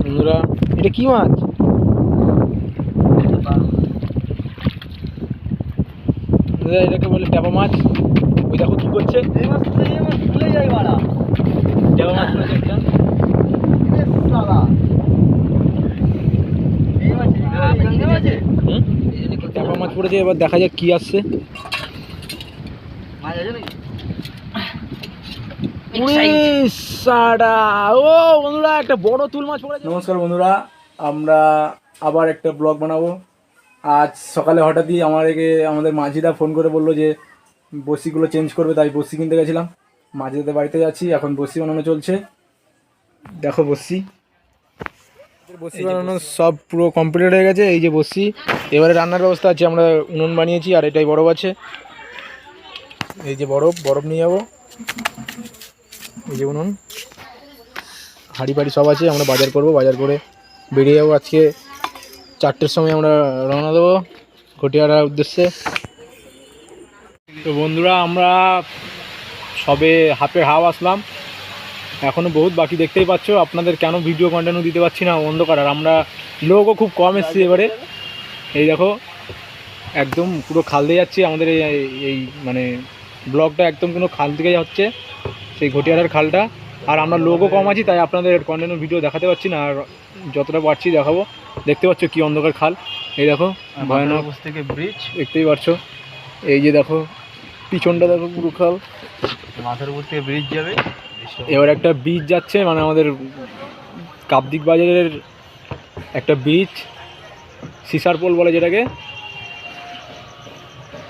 বন্ধুরা এটা কি মাছ? এটাকে বলে ট্যাপা মাছ। ওই দেখো কি করছে, ট্যাপা মাছ পড়েছে একটা। ট্যাপা মাছ পড়েছে, এবার দেখা যাক কি আসছে। ও বন্ধুরা একটা বড় তুল মাছ পড়েছে। নমস্কার বন্ধুরা, আমরা আবার একটা ব্লগ বানাবো। আজ সকালে হঠাৎই আমাদের মাঝিদা ফোন করে বললো যে বসিগুলো চেঞ্জ করবে, তাই বসি কিনতে গেছিলাম। মাঝিদাদের বাড়িতে যাচ্ছি, এখন বসি বানানো চলছে। দেখো বসি বানানো সব পুরো কমপ্লিট হয়ে গেছে। এই যে বসি, এবারে রান্নার ব্যবস্থা আছে। আমরা উনুন বানিয়েছি আর এটাই বরফ আছে। এই যে বরফ নিয়ে যাবো। এই যে উনুন, হাঁড়ি বাড়ি সব আছে। আমরা বাজার করব, বাজার করে বেরিয়ে যাবো। আজকে 4টের সময় আমরা রওনা দেবো ঘটিয়াড়ার উদ্দেশ্যে। তো বন্ধুরা আমরা সবে হাফ আসলাম, এখনও বহুত বাকি। দেখতেই পাচ্ছ, আপনাদের কেন ভিডিও কন্টেন্ট দিতে পারছি না, অন্ধকার। আর আমরা লোকও খুব কম এসেছি এবারে। এই দেখো একদম পুরো খাল দিয়ে যাচ্ছি। আমাদের এই মানে ব্লগটা একদম কোনো খাল থেকে হচ্ছে, সেই ঘটিয়াড়ার খালটা। আর আমরা লোকও কম আছি, তাই আপনাদের কন্টেন্ট ভিডিও দেখাতে পারছি না। আর যতটা পারছি দেখাবো। দেখতে পাচ্ছ কি অন্ধকার খাল। এই দেখো ভয়ানক থেকে ব্রিজ, দেখতেই পাচ্ছ। এই যে দেখো পিছনটা দেখো পুরো খাল, মাথার উপর থেকে ব্রিজ যাবে। এবার একটা ব্রিজ যাচ্ছে, মানে আমাদের কাপদিক বাজারের একটা ব্রিজ, সিসারপোল বলে যেটাকে,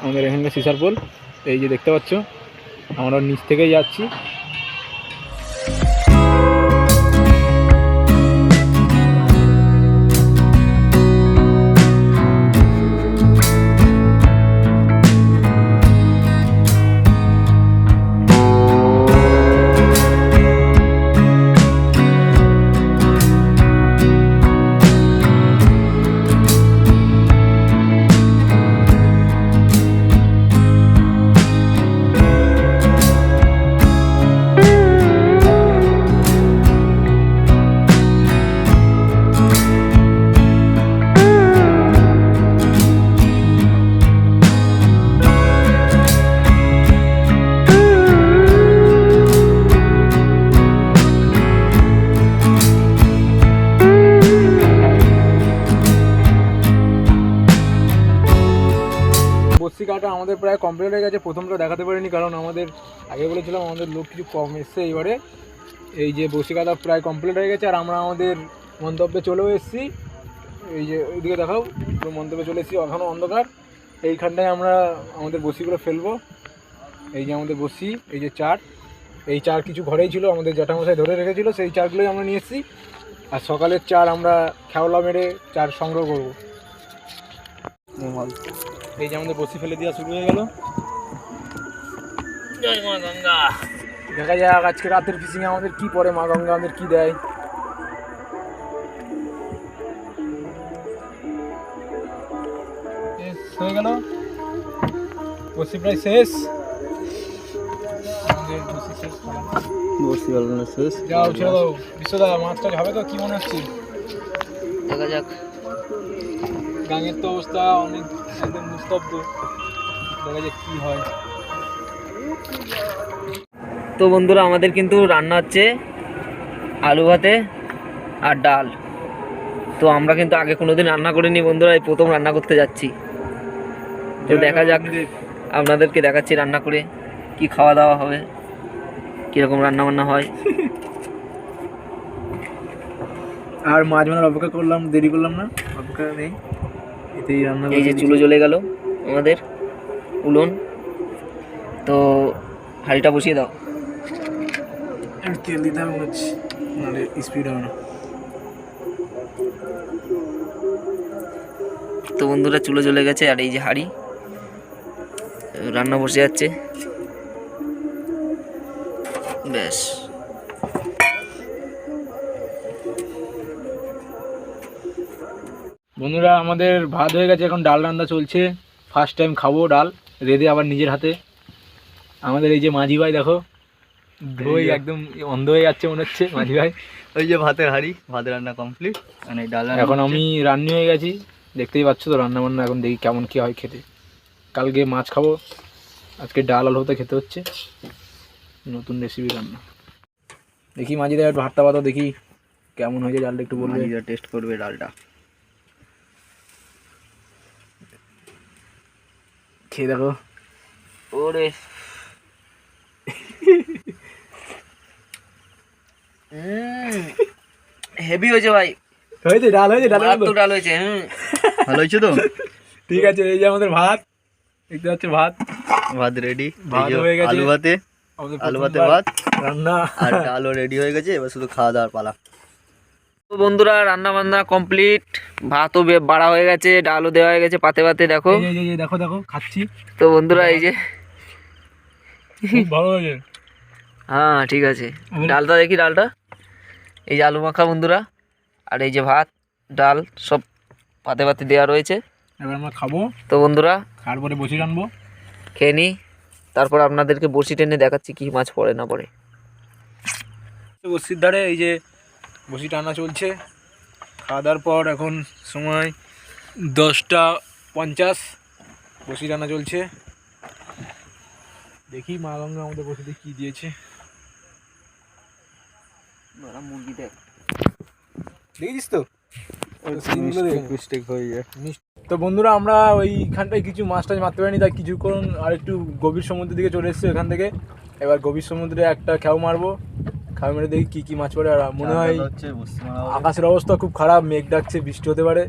আমাদের এখানকার সিসারপোল। এই যে দেখতে পাচ্ছ, আমরা নিচ থেকেই যাচ্ছি। বসি কাটা আমাদের প্রায় কমপ্লিট হয়ে গেছে। প্রথমটা দেখাতে পারিনি, কারণ আমাদের আগে বলেছিলাম আমাদের লোক কিছু কম এসছে। এবারে এই যে বসি কাটা প্রায় কমপ্লিট হয়ে গেছে, আর আমরা আমাদের মন্তব্যে চলেও এসেছি। এই যে ওইদিকে দেখাও, পুরো মন্তব্যে চলে এসেছি। এখনও অন্ধকার। এইখানটায় আমরা আমাদের বসিগুলো ফেলবো। এই যে আমাদের বসি, এই যে চার, এই চার কিছু ঘরেই ছিল, আমাদের জ্যাঠামশাই ধরে রেখেছিল, সেই চারগুলোই আমরা নিয়ে এসেছি। আর সকালের চার আমরা খেওলা মেরে চার সংগ্রহ করবো। এই যে আমাদের বসি ফেলে দেওয়া শুরু হয়ে গেল। জয় মা গঙ্গা। দেখা যাক আজকে রাতের ফিশিং আমাদের কি পরে, মা গঙ্গা আমাদের কি দেয়। হয়ে গেল বসি প্রায় শেষ। বসি বানানো শেষ। যাও ছেড়ে দাও বিশ্বদা, মাছটা হবে তো? কি মনে হচ্ছে? দেখা যাক। গাঙের তো অবস্থা অনেক একদম নিস্তব্ধ, দেখা যাক কি হয়। তো বন্ধুরা আমাদের কিন্তু রান্না হচ্ছে আলু ভাতে আর ডাল। তো আমরা কিন্তু আগে কোনোদিন রান্না করিনি বন্ধুরা, এই প্রথম রান্না করতে যাচ্ছি। তো দেখা যাক, আপনাদেরকে দেখাচ্ছি রান্না করে কি খাওয়া দাওয়া হবে, কীরকম রান্না বান্না হয়। আর মাছ মানার অপেক্ষা করলাম, দেরি করলাম না, অপেক্ষা নেই, এতেই রান্না। এই যে চুলো জ্বলে গেল আমাদের উলন। তো হাঁড়িটা বসিয়ে দাও। তেল দিতে হবে মনে হচ্ছে, নাহলে স্পিড হবে না। তো বন্ধুরা চুলো জ্বলে গেছে, আর এই যে হাঁড়ি, রান্না বসে যাচ্ছে। ব্যাস বন্ধুরা আমাদের ভাত হয়ে গেছে, এখন ডাল রান্না চলছে। ফার্স্ট টাইম খাবো ডাল রেঁধে, আবার নিজের হাতে। আমাদের এই যে মাঝি ভাই দেখো, দই একদম অন্ধ হয়ে যাচ্ছে মনে হচ্ছে মাঝি ভাই। ওই যে ভাতের হাঁড়ি, ভাতের রান্না কমপ্লিট। মানে ডাল রান্না এখন হচ্ছে। আমি রান্নি হয়ে গেছি, দেখতেই পাচ্ছ তো রান্না বান্না। এখন দেখি কেমন কি হয় খেতে। কালকে মাছ খাবো, আজকে ডাল আলু হতে খেতে হচ্ছে। নতুন রেসিপি রান্না। দেখি মাঝিদা একটু হাতটা পাতো, দেখি কেমন হয়েছে ডালটা একটু বলবে। মাঝিরা টেস্ট করবে ডালটা। খেয়ে দেখো। ওরে হেভি হয়েছে ভাই, হয়েছে ডাল, হয়েছে ডাল। মারাত্মক ডাল হয়েছে। ভালো হয়েছে তো? ঠিক আছে, এই যে আমাদের ভাত দেখতে পাচ্ছ, ভাত ভাত রেডি। ভাত হয়ে গেছে। আলু ভাতে, আমাদের আলু ভাতে প্রথমবার ভাত রান্না। আর ডালও রেডি হয়ে গেছে, এবার শুধু খাওয়া দাওয়ার পালা। তো বন্ধুরা রান্না বান্না কমপ্লিট, ভাতও বাড়া হয়ে গেছে, ডালও দেওয়া হয়ে গেছে পাতে পাতে, দেখো। এই যে দেখো দেখো খাচ্ছি। তো বন্ধুরা এই যে, খুব ভালো হয়েছে। হ্যাঁ ঠিক আছে, ডালটা দেখি, ডালটা এই যে আলু মাখা বন্ধুরা, আর এই যে ভাত ডাল সব পাতে পাতে দেওয়া রয়েছে। এবার আমরা খাবো, তো বন্ধুরা তারপরে বসে রানবো। খেয়ে নিই, তারপর আপনাদেরকে বসি টেনে দেখাচ্ছি কি মাছ পড়ে না পড়ে। বসির ধারে এই যে বসি টানা চলছে। খাওয়া দাওয়ার পর এখন সময় 10টা 50, বসি টানা চলছে। দেখি মা গঙ্গা আমাদের বসিতে কি দিয়েছে। মুরগি দেখ, দেখেছিস তো? মিস্টেক হয়ে যায়। তো বন্ধুরা আমরা ওইখানটায় কিছু মাছ টাছ মারতে পারিনি, তাই কিছুক্ষণ আর একটু গভীর সমুদ্রের দিকে চলে এসেছি এখান থেকে। এবার গভীর সমুদ্রে একটা খেও মারবো, খেও মেরে দেখি কি কি মাছ পড়ে। আর মনে হয় আকাশের অবস্থা খুব খারাপ, মেঘ ডাকছে, বৃষ্টি হতে পারে।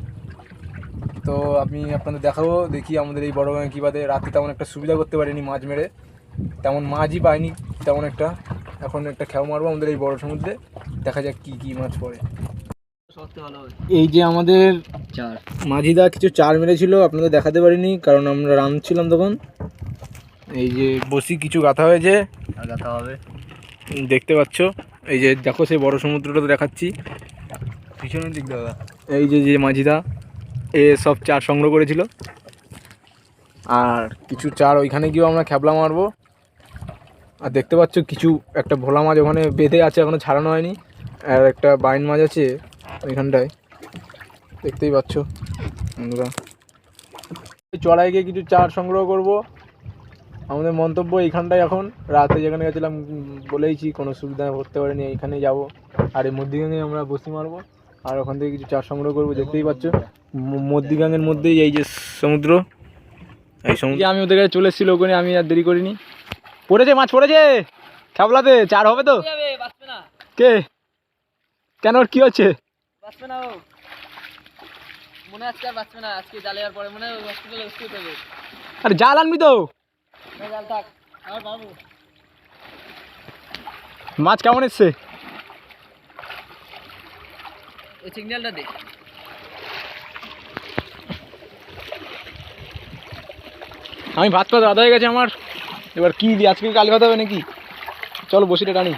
তো আমি আপনাদের দেখাবো, দেখি আমাদের এই বড় গাঙে কী বাদে। রাতে তেমন একটা সুবিধা করতে পারিনি মাছ মেরে, তেমন মাছই পাইনি তেমন একটা। এখন একটা খেও মারবো আমাদের এই বড় সমুদ্রে, দেখা যাক কি কি মাছ পড়ে। এই যে আমাদের চার মাঝিদা কিছু চার মেরেছিল, আপনাদের দেখাতে পারিনি কারণ আমরা রাঁধছিলাম তখন। এই যে বসি কিছু গাঁথা হয়েছে, আর গাথা হবে। দেখতে পাচ্ছ। এই যে দেখো সেই বড় সমুদ্রটা তো দেখাচ্ছি পিছনের দিক দাদা। এই যে যে মাঝিদা এ সব চার সংগ্রহ করেছিল। আর কিছু চার ওইখানে গিয়েও আমরা খ্যাপলা মারবো। আর দেখতে পাচ্ছ কিছু একটা ভোলা মাছ ওখানে বেঁধে আছে, এখনও ছাড়ানো হয়নি। আর একটা বাইন মাছ আছে ওইখানটায়, দেখতেই পাচ্ছ বন্ধুরা। চড়াই গিয়ে কিছু চার সংগ্রহ করব। আমাদের মন্তব্য এইখানটায় এখন রাতে যেখানে গেছিলাম বলেইছি কোনো সুবিধা করতে পারিনি, এইখানে যাব। আর এই মধ্যিগাঙে আমরা বসি মারবো, আর ওখান থেকে কিছু চার সংগ্রহ করবো। দেখতেই পাচ্ছ মধ্যিগাঙের মধ্যেই এই যে সমুদ্র, এই সমুদ্রে আমি ওদের কাছে চলে এসেছিল, ওখানে আমি আর দেরি করিনি। পড়েছে মাছ, পড়েছে খেপলাতে, চার হবে তো? কে কেন, ওর কি হচ্ছে? মনে আজকে আর বাঁচবে না, আজকে জালে আর পরে মনে হয় হসপিটালে ভর্তি হতে হবে। আরে জাল আনবি তো? জাল থাক, আর বাবু মাছ কেমন এসছে? ওই সিগন্যালটা দে। আমি ভাত পাত আদা হয়ে গেছে আমার। এবার কি দিই, আজকে কালি ভাত হবে নাকি? চলো বসিটা টানি।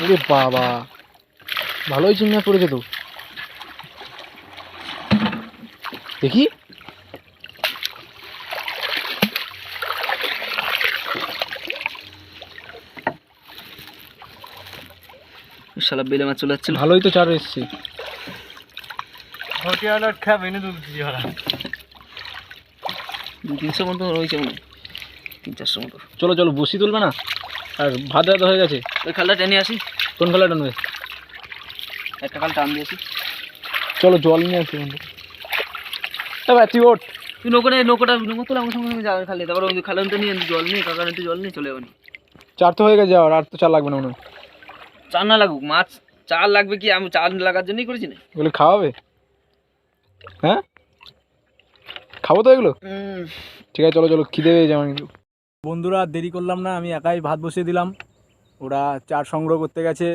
ওরে বাবা, ভালোই চিংড়ি মাছ পড়েছে তো, দেখি। শালা বেলে মাছ চলে যাচ্ছিল। ভালোই তো চার এসছে। দু 300 মতো রয়েছে মনে হয়, 300-400 মতো। চলো চলো বসি তুলবে না, আর ভাত রাত হয়ে গেছে। ওই খালটা টেনে আসি। কোন খেলা টানবে? একটা খাল টান দিয়েছি। চলো জল নিয়ে আসি বন্ধু। ভাই তুই ওঠ। তুই নৌকা তুলে আমার সঙ্গে যাবে খালে, তারপর ওই খালটা নিয়ে জল নিয়ে কাকার একটু জল নিয়ে চলে যাবনি। চার তো হয়ে গেছে, আর তো চার লাগবে না মনে হয়। চার না লাগুক, মাছ চার লাগবে কি? আমি চার লাগার জন্যই করেছি না। এগুলো খাওয়াবে? হ্যাঁ খাবো তো এগুলো। ঠিক আছে চলো চলো, খিদে পেয়ে যাবে কিন্তু। বন্ধুরা দেরি করলাম না, আমি একাই ভাত বসিয়ে দিলাম। ওরা চার সংগ্রহ করতে গেছে,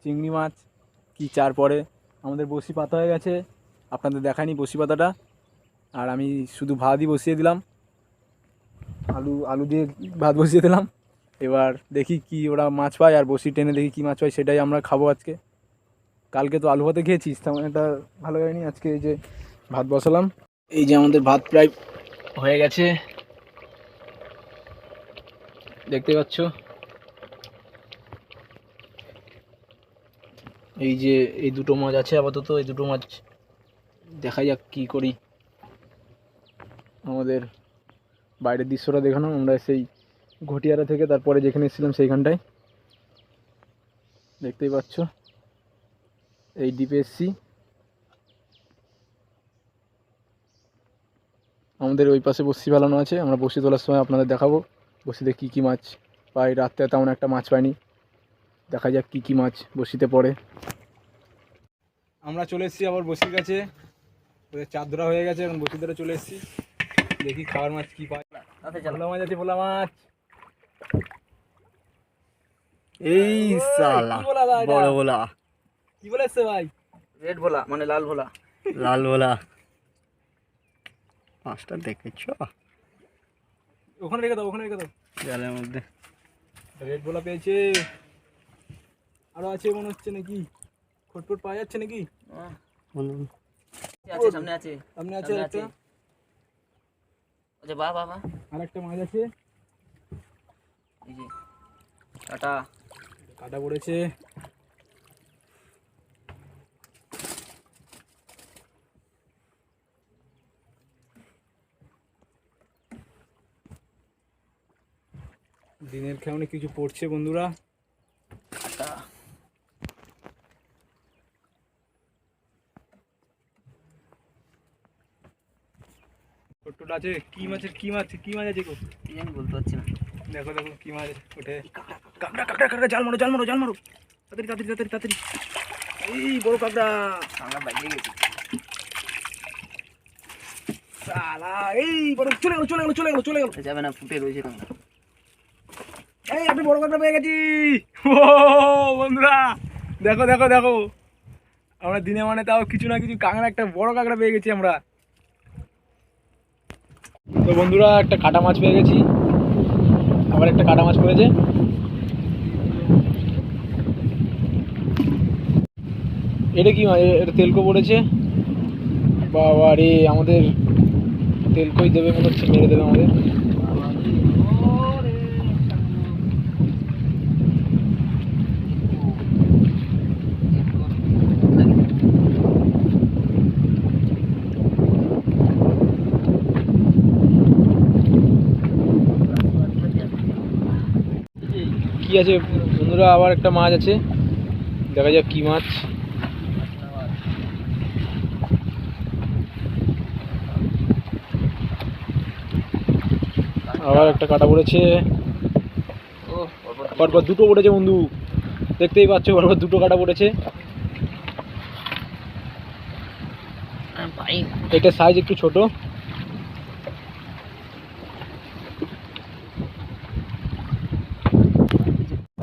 চিংড়ি মাছ কি চার পরে। আমাদের বসি পাতা হয়ে গেছে, আপনাদের দেখায়নি বসি পাতাটা। আর আমি শুধু ভাতই বসিয়ে দিলাম, আলু দিয়ে ভাত বসিয়ে দিলাম। এবার দেখি কি ওরা মাছ পায়, আর বসি টেনে দেখি কি মাছ পায়, সেটাই আমরা খাবো আজকে। কালকে তো আলু ভাতে খেয়েছিস, তেমন এটা ভালো হয়নি। আজকে এই যে ভাত বসালাম, এই যে আমাদের ভাত প্রায় হয়ে গেছে, দেখতে পাচ্ছ। এই যে এই দুটো মাছ আছে আপাতত, এই দুটো মাছ দেখা যাক কি করি। আমাদের বাইরের দৃশ্যটা দেখানো, আমরা সেই ঘটিয়ারা থেকে তারপরে যেখানে এসেছিলাম সেইখানটায় দেখতেই পাচ্ছ। এই দ্বীপে এসছি, আমাদের ওই পাশে বসি ফেলানো আছে, আমরা বসি তোলার সময় আপনাদের দেখাবো বসিতে কী কী মাছ পাই। রাত্রে তেমন একটা মাছ পাইনি, দেখা যাক কী কী মাছ বসিতে পড়ে। আমরা চলে এসেছি আবার বসির কাছে, ওদের চার ধরা হয়ে গেছে, এখন বসি ধরে চলে এসেছি, দেখি খাবার মাছ কী পাই। ভোলা মাছ আছে, ভোলা মাছ। এই সালা বড় ভোলা, কি বলে এসছে ভাই? রেড ভোলা মানে লাল ভোলা। লাল ভোলা মাছটা দেখেছ? ওখানে রেখে দাও, ওখানে রেখে দাও। জালের মধ্যে রেড ভোলা পেয়েছে, আরো আছে মনে হচ্ছে নাকি, খটফট পাওয়া যাচ্ছে নাকি? আছে সামনে আছে, সামনে আছে একটা, আচ্ছা বাহ বাহ বাহ, আর একটা মাছ আছে। এই যে কাটা কাটা পড়েছে। দিনের খেয়ে কিছু পড়ছে বন্ধুরা। কাটা ছোট্ট আছে, কি মাছের কি মাছ, কি মাছ আছে গো? কি জানি বলতে পারছি না। দেখো দেখো কি মাছ ওঠে। কাঁকড়া কাঁকড়া কাঁকড়া, জাল মারো জাল মারো জাল মারো, তাড়াতাড়ি তাড়াতাড়ি তাড়াতাড়ি তাড়াতাড়ি। এই বড় কাঁকড়া, আমরা বাইরে গেছি। শালা এই বড়, চলে গেল চলে গেল চলে গেল চলে গেল। যাবে না, ফুটে রয়েছে কাঁকড়া। এই আপনি বড় কাঁকড়া পেয়ে গেছি। ও বন্ধুরা দেখো দেখো দেখো, আমরা দিনে মানে তাও কিছু না কিছু কাঁকড়া, একটা বড় কাঁকড়া পেয়ে গেছি আমরা। তো বন্ধুরা একটা কাটা মাছ পেয়ে গেছি, আবার একটা কাটা মাছ পড়েছে। এটা কি মাছ? এটা তেলকো পড়েছে। বাবা রে, আমাদের তেলকই দেবে মনে হচ্ছে, মেরে দেবে আমাদের। কি আছে বন্ধুরা, আবার একটা মাছ আছে, দেখা যাক কি মাছ। আবার একটা কাটা পড়েছে, পরপর দুটো পড়েছে বন্ধু, দেখতেই পাচ্ছ পরপর দুটো কাটা পড়েছে। এটা সাইজ একটু ছোট।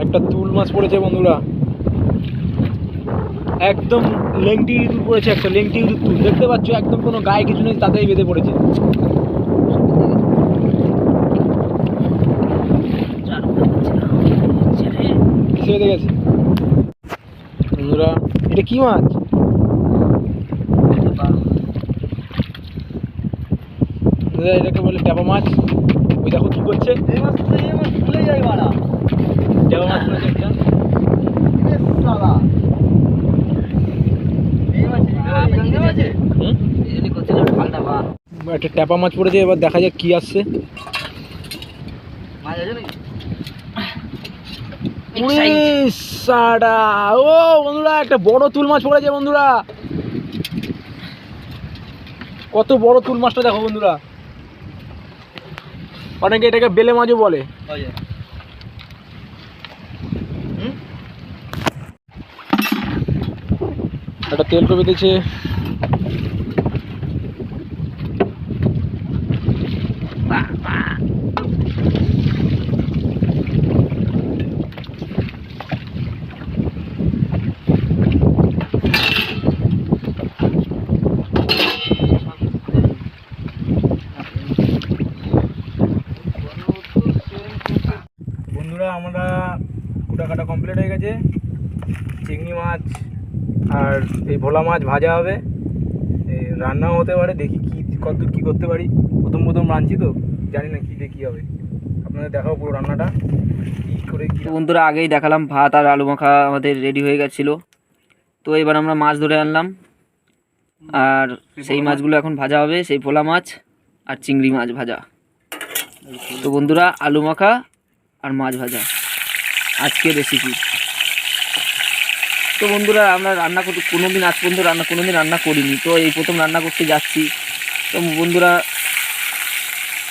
একটা তুল মাছ পড়েছে বন্ধুরা, একদম লেংটি ইঁদুর পড়েছে, একটা লেংটি ইঁদুর তুল, দেখতে পাচ্ছ একদম কোনো গায়ে কিছু নেই, তাতেই বেঁধে পড়েছে। কিসে বেঁধে গেছে বন্ধুরা? এটা কি মাছ? এটাকে বলে ট্যাপা মাছ। ওই দেখো কি করছে, ট্যাপা মাছ পড়েছে একটা। একটা ট্যাপা মাছ পড়েছে, এবার দেখা যাক কি আসছে। ও বন্ধুরা একটা বড় তুল মাছ পড়েছে বন্ধুরা, কত বড় তুল মাছটা দেখো বন্ধুরা। অনেকে এটাকে বেলে মাছও বলে। একটা তেলকো বেঁধেছে। বন্ধুরা আমরা কুটা কাটা কমপ্লিট হয়ে গেছে, চিংড়ি মাছ আর এই ভোলা মাছ ভাজা হবে, রান্নাও হতে পারে, দেখি কি কতদূর কী করতে পারি। প্রথম প্রথম রাঁধছি তো, জানি না কী দিয়ে কী হবে। আপনাদের দেখাও পুরো রান্নাটা কী করে কী। তো বন্ধুরা আগেই দেখালাম ভাত আর আলু মাখা আমাদের রেডি হয়ে গেছিলো। তো এবার আমরা মাছ ধরে আনলাম, আর সেই মাছগুলো এখন ভাজা হবে, সেই ভোলা মাছ আর চিংড়ি মাছ ভাজা। তো বন্ধুরা আলু মাখা আর মাছ ভাজা আজকের রেসিপি। তো বন্ধুরা আমরা রান্না করতে কোনোদিন আজ পর্যন্ত কোনোদিন রান্না করিনি, তো এই প্রথম রান্না করতে যাচ্ছি। তো বন্ধুরা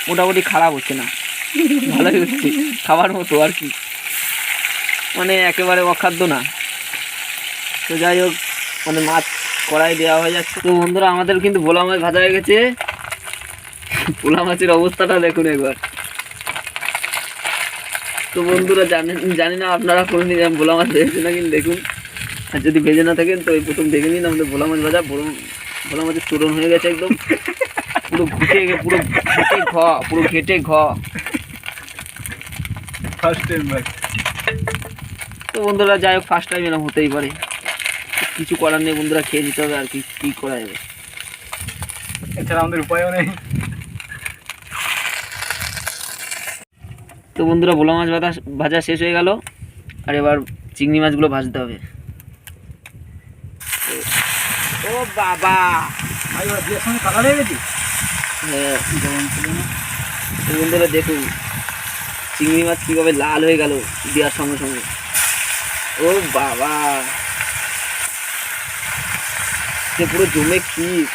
মোটামুটি খারাপ হচ্ছে না, ভালোই হচ্ছে, খাবার মতো আর কি, মানে একেবারে অখাদ্য না। তো যাই হোক, মানে মাছ কড়াই দেওয়া হয়ে যাচ্ছে। তো বন্ধুরা আমাদের কিন্তু ভোলা মাছ ভাজা হয়ে গেছে। ভোলা মাছের অবস্থাটা দেখুন একবার। তো বন্ধুরা জানি না আপনারা করে নিন ভোলা মাছ ভেজেছে না, কিন্তু দেখুন, আর যদি ভেজে না থাকেন তো এই প্রথম দেখে নিন আমাদের ভোলা মাছ ভাজা। ভোলা মাছের চূরণ হয়ে গেছে একদম, পুরো ঘেটে ঘ। ফার্স্ট টাইম ভাই। তো বন্ধুরা যাই হোক, ফার্স্ট টাইম এরকম হতেই পারে, কিছু করার নেই বন্ধুরা, খেয়ে নিতে হবে আর কি, কী করা যাবে, এছাড়া আমাদের উপায়ও নেই। তো বন্ধুরা ভোলা মাছ ভাজা শেষ হয়ে গেল, আর এবার চিংড়ি মাছগুলো ভাজতে হবে। ও বাবা, কালার হয়ে গেছে। হ্যাঁ তো বন্ধুরা দেখুন চিংড়ি মাছ কীভাবে লাল হয়ে গেল দেওয়ার সঙ্গে সঙ্গে। ও বাবা, যে পুরো জমে ক্ষীর,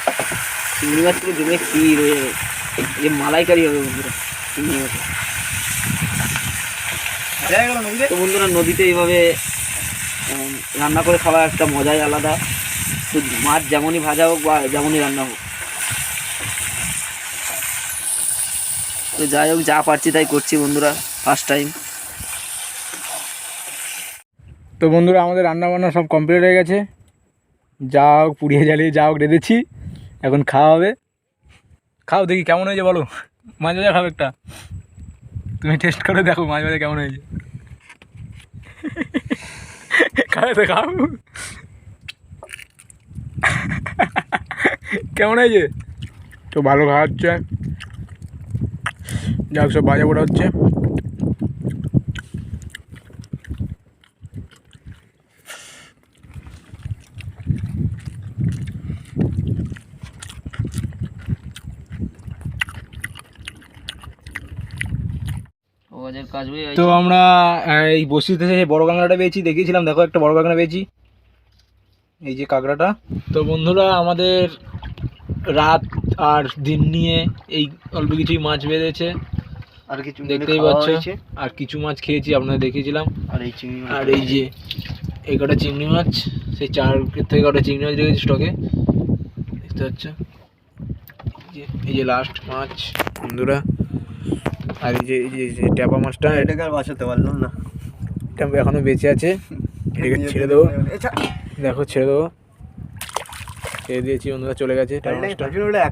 চিংড়ি মাছ পুরো জমে ক্ষীর হয়ে যাবে, যে মালাইকারি হবে বন্ধুরা চিংড়ি মাছে। তো বন্ধুরা নদীতে এইভাবে রান্না করে খাওয়া একটা মজাই আলাদা। তো মাছ যেমনই ভাজা হোক বা যেমনই রান্না হোক, তো যাই হোক যা পারছি তাই করছি বন্ধুরা, ফার্স্ট টাইম। তো বন্ধুরা আমাদের রান্না বান্না সব কমপ্লিট হয়ে গেছে, যা হোক পুড়িয়ে জ্বালিয়ে যা হোক রেঁধেছি, এখন খাওয়া হবে। খাও দেখি কেমন হয়েছে বলো। মাছ ভাজা খাও একটা, তুমি টেস্ট করে দেখো মাছ ভাজা কেমন হয়েছে। খাও তো খাও, কেমন হয়েছে? তো ভালো খাওয়া হচ্ছে, যা হোক সব ভাজা পোড়া হচ্ছে। তো আমরা এই বসিতে সেই বড় কাঁকড়াটা পেয়েছি, দেখিয়েছিলাম, দেখো একটা বড় কাঁকড়া পেয়েছি, এই যে কাঁকড়াটা। তো বন্ধুরা আমাদের রাত আর দিন নিয়ে এই অল্প কিছুই মাছ বেঁধেছে, আর কিছু দেখতেই পাচ্ছ, আর কিছু মাছ খেয়েছি আপনাদের দেখিয়েছিলাম। আর এই চিংড়ি মাছ, আর এই যে এই কটা চিংড়ি মাছ, সেই 4 থেকে কটা চিংড়ি মাছ রেখেছি স্টকে, দেখতে পাচ্ছ। এই যে লাস্ট মাছ বন্ধুরা, আর এই যে ট্যাপা মাছটা, এটাকে আর বাঁচাতে পারলাম না, এটা এখনো বেঁচে আছে, এটাকে ছেড়ে দেবো, দেখো ছেড়ে দেবো, ছেড়ে দিয়েছি বন্ধুরা, চলে গেছে ট্যাপা মাছটা।